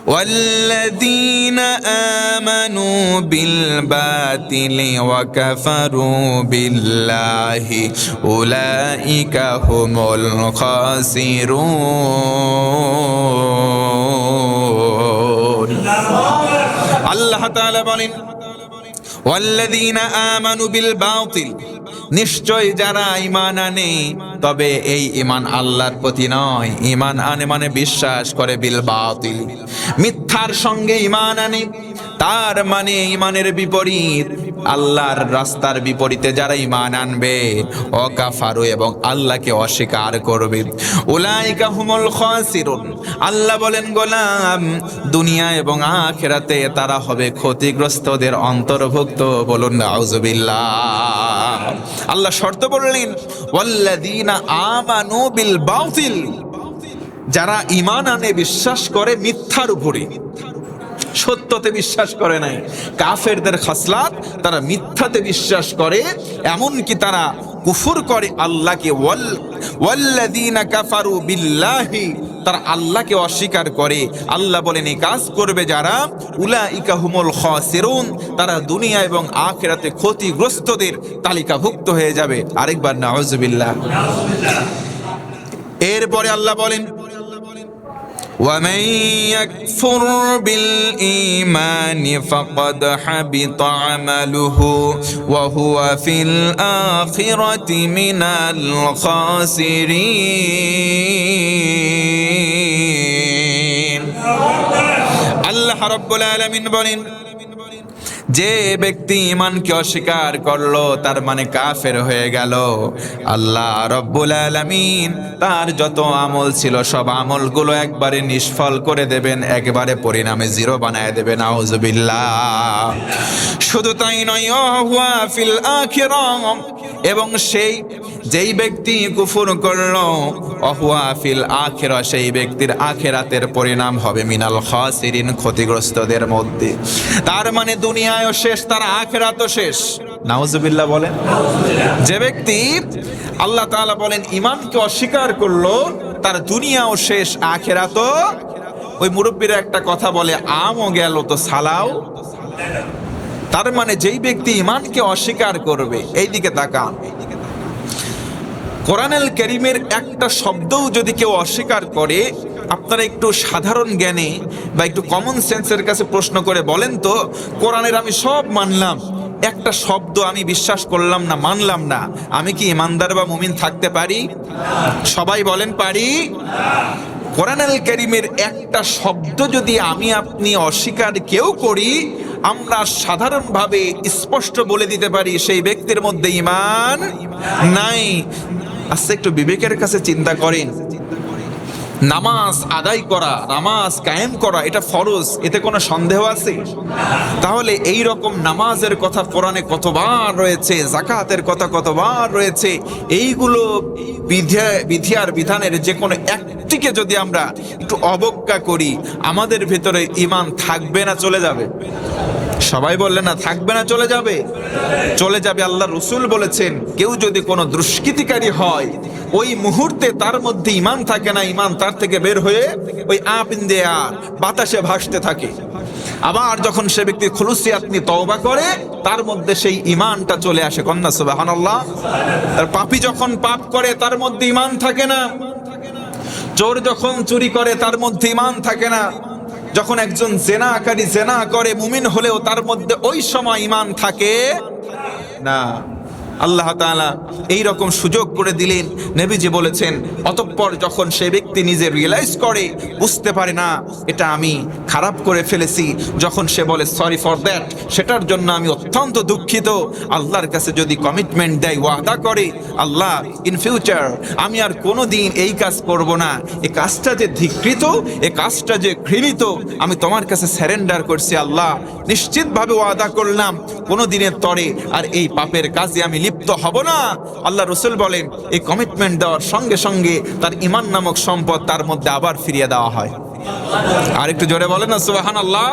والذين آمنوا بالباطل وكفروا بالله أولئك هم الخاسرون আল্লাহ তাআলা বলেন ওয়াল্লাযীনা আমানু বিল বাতিল, নিশ্চয় যারা ঈমান আনে, তবে এই ঈমান আল্লাহর প্রতি নয়, ঈমান আনে মানে বিশ্বাস করে বিল বাতিল, মিথ্যার সঙ্গে ঈমান আনে, তার মানে ঈমানের বিপরীত, আল্লাহর রাস্তার বিপরীতে যারা ঈমান আনবে, অকাফারু এবং আল্লাহকে অস্বীকার করবে, উলাইকা হুমুল খাসিরুন, আল্লাহ বলেন গোলাম দুনিয়া এবং আখিরাতে তারা হবে ক্ষতিগ্রস্তদের অন্তর্ভুক্ত। বলুন নাউযুবিল্লাহ। আল্লাহ শর্ত বললেন ওয়াল্লাযীনা আমানু বিল বাতিল, যারা ঈমান আনে বিশ্বাস করে মিথ্যার উপরে, সত্যতে বিশ্বাস করে নাই। কাফেরদের খাসলাত, তারা মিথ্যাতে বিশ্বাস করে, এমনকি তারা কুফর করে আল্লাহকে। ওয়াল্লাযীনা কাফারু বিল্লাহি, তারা আল্লাহকে অস্বীকার করে। আল্লাহ বলেন এই কাজ করবে যারা, উলাইকা হুমুল খাসিরুন, তারা দুনিয়া এবং আখিরাতে ক্ষতিগ্রস্তদের তালিকাভুক্ত হয়ে যাবে। আরেকবার নাউযুবিল্লাহ। এরপরে আল্লাহ বলেন وَمَن يَكْفُرْ بِالْإِيمَانِ فَقَدْ حَبِطَ عَمَلُهُ وَهُوَ فِي الْآخِرَةِ مِنَ الْخَاسِرِينَ। আল্লাহ রাব্বুল আলামিন বলেন যে ব্যক্তি ঈমানকে অস্বীকার করলো তার মানে কাফের হয়ে গেল। আল্লাহ রাব্বুল আলামিন তার যত আমল ছিল সব আমলগুলো একবারে নিষ্ফল করে দেবেন, একবারে পরিণামে জিরো বানায় দেবেন। নাউযুবিল্লাহ। শুধু তাই নয়, ওয়া ফিল আখিরাহ, এবং যেই ব্যক্তি কুফর করলো, ওয়া ফিল আখিরাহ, সেই ব্যক্তির আখিরাতের পরিণাম হবে মিনাল খাসিরিন, ক্ষতিগ্রস্তদের মধ্যে। তার মানে দুনিয়ায়ও শেষ, তার আখিরাতও শেষ। নাউযুবিল্লাহ বলেন। যে ব্যক্তি আল্লাহ তাআলা বলেন ঈমানকে অস্বীকার করলো, তার দুনিয়াও শেষ, আখিরাতও। ওই মুরব্বীরা একটা কথা বলে, আমও গেল তো সালাও। তার মানে যেই ব্যক্তি ঈমানকে অস্বীকার করবে, এইদিকে তাকান, কোরআনুল কারীমের একটা শব্দও যদি কেউ অস্বীকার করে, আপনারা একটু সাধারণ জ্ঞানে বা একটু কমন সেন্সের কাছে প্রশ্ন করে বলেন তো, কোরআনের আমি সব মানলাম, একটা শব্দ আমি বিশ্বাস করলাম না, মানলাম না, আমি কি ঈমানদার বা মুমিন থাকতে পারি? সবাই বলেন পারি? কোরআনুল কারীমের একটা শব্দ যদি আমি আপনি অস্বীকার কেউ করি, আমরা সাধারণভাবে স্পষ্ট বলে দিতে পারি সেই ব্যক্তির মধ্যে ঈমান নাই। আচ্ছা, একটু বিবেকের কাছে চিন্তা করেন, নামাজ আদায় করা, নামাজ কায়েম করা, এটা ফরজ, এতে কোনো সন্দেহ আছে? তাহলে এই রকম নামাজের কথা কোরআনে কতবার রয়েছে, যাকাতের কথা কতবার রয়েছে, এইগুলো বিধি আর বিধানের যে কোনো একটিকে যদি আমরা একটু অবজ্ঞা করি, আমাদের ভিতরে ঈমান থাকবে না চলে যাবে? সবাই বললেন না, থাকবে না চলে যাবে? চলে যাবে। আল্লাহ রাসূল বলেছেন কেউ যদি কোনো দুষ্কৃতিকারী হয়, ওই মুহূর্তে তার মধ্যে ঈমান থাকে না, ঈমান তার থেকে বের হয়ে ওই আপ ইন দ্য এয়ার, বাতাসে ভাসতে থাকে। আবার যখন সে ব্যক্তি খুলুসিয়াত নিয়ে তওবা করে, তার মধ্যে সেই ঈমানটা চলে আসে। কন্যা সুবহানাল্লাহ। আর পাপী যখন পাপ করে তার মধ্যে ঈমান থাকে না, চোর যখন চুরি করে তার মধ্যে ঈমান থাকে না, যখন একজন জেনাকারী জেনা করে মুমিন হলেও তার মধ্যে ওই সময় ঈমান থাকে না। আল্লাহ তাআলা এই রকম সুযোগ করে দিলেন। নবীজি বলেছেন অতঃপর যখন সে ব্যক্তি নিজে রিয়েলাইজ করে, বুঝতে পারে না এটা আমি খারাপ করে ফেলেছি, যখন সে বলে সরি ফর দ্যাট, সেটার জন্য আমি অত্যন্ত দুঃখিত, আল্লাহর কাছে যদি কমিটমেন্ট দেয়, ওয়াদা করে, আল্লাহ ইন ফিউচার আমি আর কোনোদিন এই কাজ করব না, এই কাজটা যে ধিক্কৃত, এই কাজটা যে ঘৃণিত, আমি তোমার কাছে সারেন্ডার করছি আল্লাহ, নিশ্চিতভাবে ওয়াদা করলাম কোনোদিনের তরে আর এই পাপের কাজে আমি লিপ্ত হব না। আল্লাহ রাসূল বলেন এই কমিটমেন্ট দেওয়ার সঙ্গে সঙ্গে তার ঈমান নামক সম্পদ তার মধ্যে আবার ফিরিয়ে দেওয়া হয়। আর একটু জোরে বলেন না সুবহানাল্লাহ।